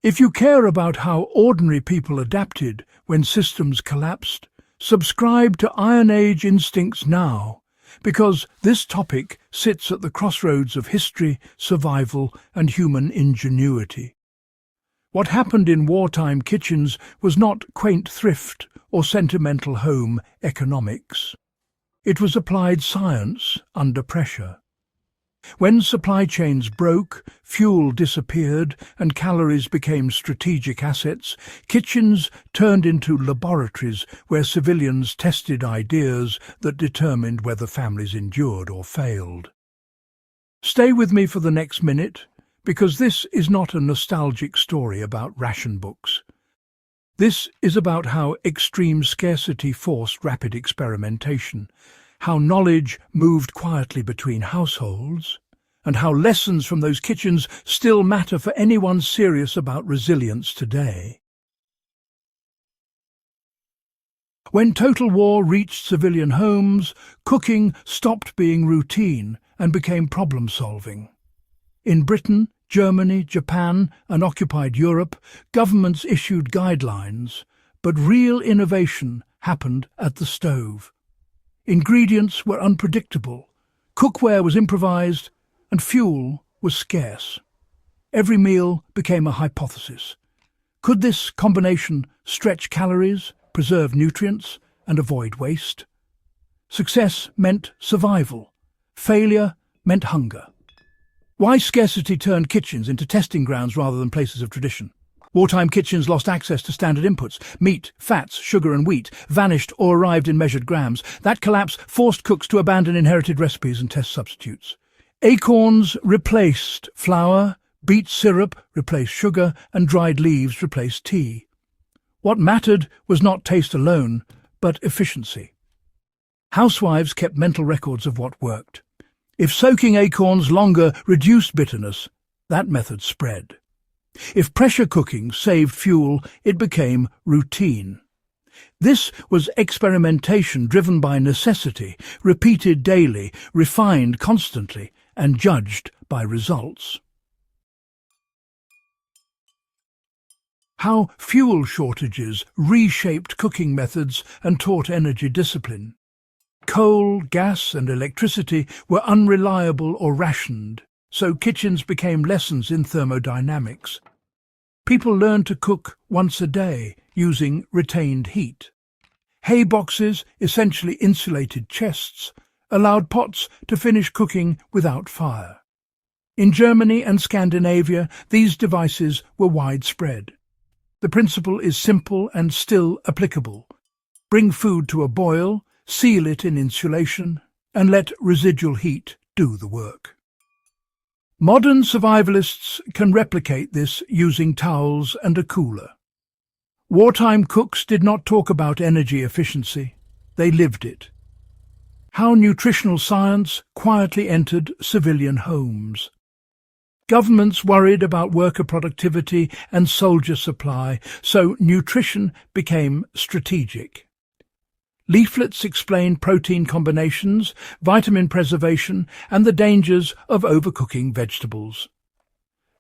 If you care about how ordinary people adapted when systems collapsed, subscribe to Iron Age Instincts now, because this topic sits at the crossroads of history, survival, and human ingenuity. What happened in wartime kitchens was not quaint thrift or sentimental home economics. It was applied science under pressure. When supply chains broke, fuel disappeared, and calories became strategic assets, kitchens turned into laboratories where civilians tested ideas that determined whether families endured or failed. Stay with me for the next minute, because this is not a nostalgic story about ration books. This is about how extreme scarcity forced rapid experimentation, how knowledge moved quietly between households, and how lessons from those kitchens still matter for anyone serious about resilience today. When total war reached civilian homes, cooking stopped being routine and became problem-solving. In Britain, Germany, Japan, and occupied Europe, governments issued guidelines, but real innovation happened at the stove. Ingredients were unpredictable, cookware was improvised, and fuel was scarce. Every meal became a hypothesis. Could this combination stretch calories, preserve nutrients, and avoid waste? Success meant survival. Failure meant hunger. Why scarcity turned kitchens into testing grounds rather than places of tradition? Wartime kitchens lost access to standard inputs. Meat, fats, sugar and wheat vanished or arrived in measured grams. That collapse forced cooks to abandon inherited recipes and test substitutes. Acorns replaced flour, beet syrup replaced sugar, and dried leaves replaced tea. What mattered was not taste alone, but efficiency. Housewives kept mental records of what worked. If soaking acorns longer reduced bitterness, that method spread. If pressure cooking saved fuel, it became routine. This was experimentation driven by necessity, repeated daily, refined constantly, and judged by results. How fuel shortages reshaped cooking methods and taught energy discipline. Coal, gas and electricity were unreliable or rationed, so kitchens became lessons in thermodynamics. People learned to cook once a day using retained heat. Hay boxes, essentially insulated chests, allowed pots to finish cooking without fire. In Germany and Scandinavia, these devices were widespread. The principle is simple and still applicable. Bring food to a boil, seal it in insulation, and let residual heat do the work. Modern survivalists can replicate this using towels and a cooler. Wartime cooks did not talk about energy efficiency, they lived it. How nutritional science quietly entered civilian homes. Governments worried about worker productivity and soldier supply, so nutrition became strategic. Leaflets explained protein combinations, vitamin preservation, and the dangers of overcooking vegetables.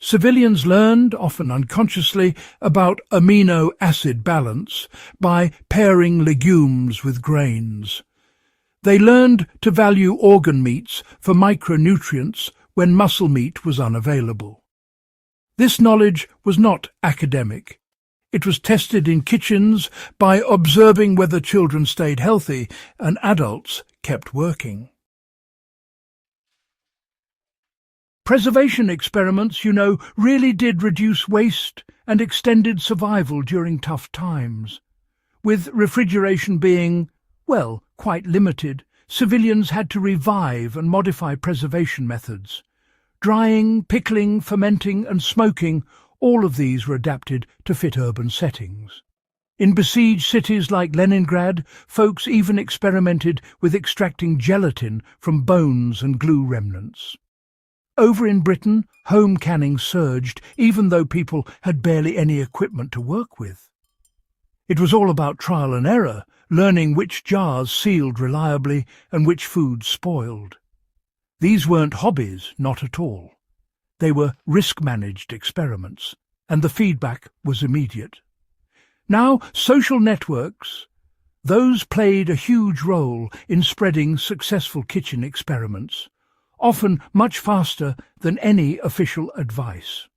Civilians learned, often unconsciously, about amino acid balance by pairing legumes with grains. They learned to value organ meats for micronutrients when muscle meat was unavailable. This knowledge was not academic. It was tested in kitchens by observing whether children stayed healthy and adults kept working. Preservation experiments, really did reduce waste and extended survival during tough times. With refrigeration being, quite limited, civilians had to revive and modify preservation methods. Drying, pickling, fermenting and smoking, all of these were adapted to fit urban settings. In besieged cities like Leningrad, folks even experimented with extracting gelatin from bones and glue remnants. Over in Britain, home canning surged, even though people had barely any equipment to work with. It was all about trial and error, learning which jars sealed reliably and which foods spoiled. These weren't hobbies, not at all. They were risk-managed experiments. and the feedback was immediate. Now, social networks, those played a huge role in spreading successful kitchen experiments, often much faster than any official advice.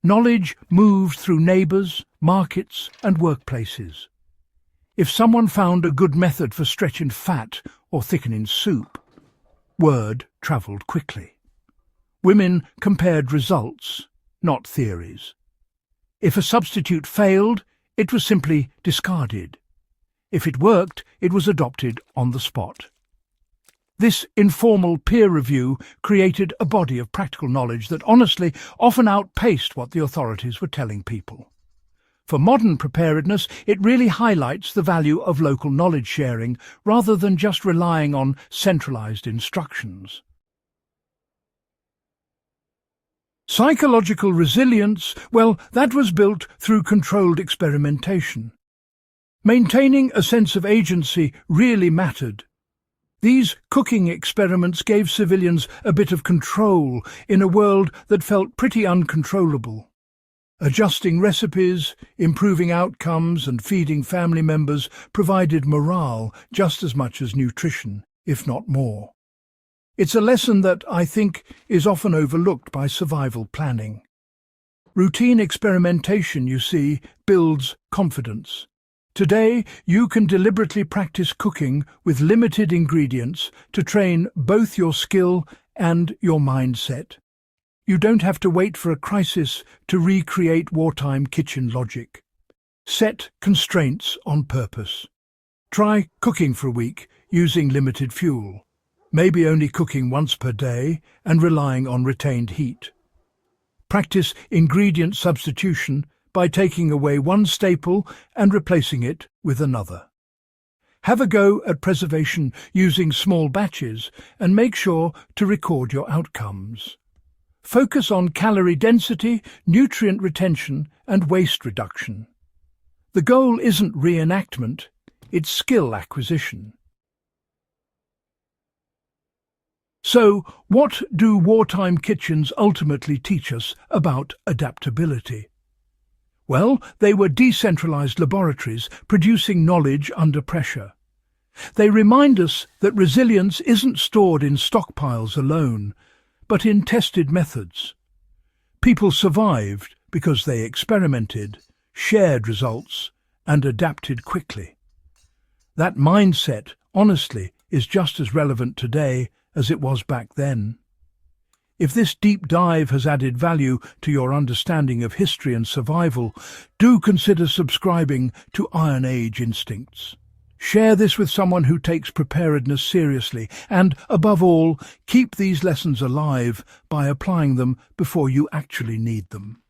Knowledge moved through neighbours, markets and workplaces. If someone found a good method for stretching fat or thickening soup, word travelled quickly. Women compared results, not theories. If a substitute failed, it was simply discarded. If it worked, it was adopted on the spot. This informal peer review created a body of practical knowledge that honestly often outpaced what the authorities were telling people. For modern preparedness, it really highlights the value of local knowledge sharing rather than just relying on centralized instructions. Psychological resilience, well, that was built through controlled experimentation. Maintaining a sense of agency really mattered. These cooking experiments gave civilians a bit of control in a world that felt pretty uncontrollable. Adjusting recipes, improving outcomes and feeding family members provided morale just as much as nutrition, if not more. It's a lesson that, I think, is often overlooked by survival planning. Routine experimentation, you see, builds confidence. Today, you can deliberately practice cooking with limited ingredients to train both your skill and your mindset. You don't have to wait for a crisis to recreate wartime kitchen logic. Set constraints on purpose. Try cooking for a week using limited fuel, maybe only cooking once per day and relying on retained heat. Practice ingredient substitution by taking away one staple and replacing it with another. Have a go at preservation using small batches and make sure to record your outcomes. Focus on calorie density, nutrient retention and waste reduction. The goal isn't reenactment, it's skill acquisition. So, what do wartime kitchens ultimately teach us about adaptability? Well, they were decentralized laboratories producing knowledge under pressure. They remind us that resilience isn't stored in stockpiles alone, but in tested methods. People survived because they experimented, shared results, and adapted quickly. That mindset, honestly, is just as relevant today as it was back then. If this deep dive has added value to your understanding of history and survival, do consider subscribing to Iron Age Instincts. Share this with someone who takes preparedness seriously and, above all, keep these lessons alive by applying them before you actually need them.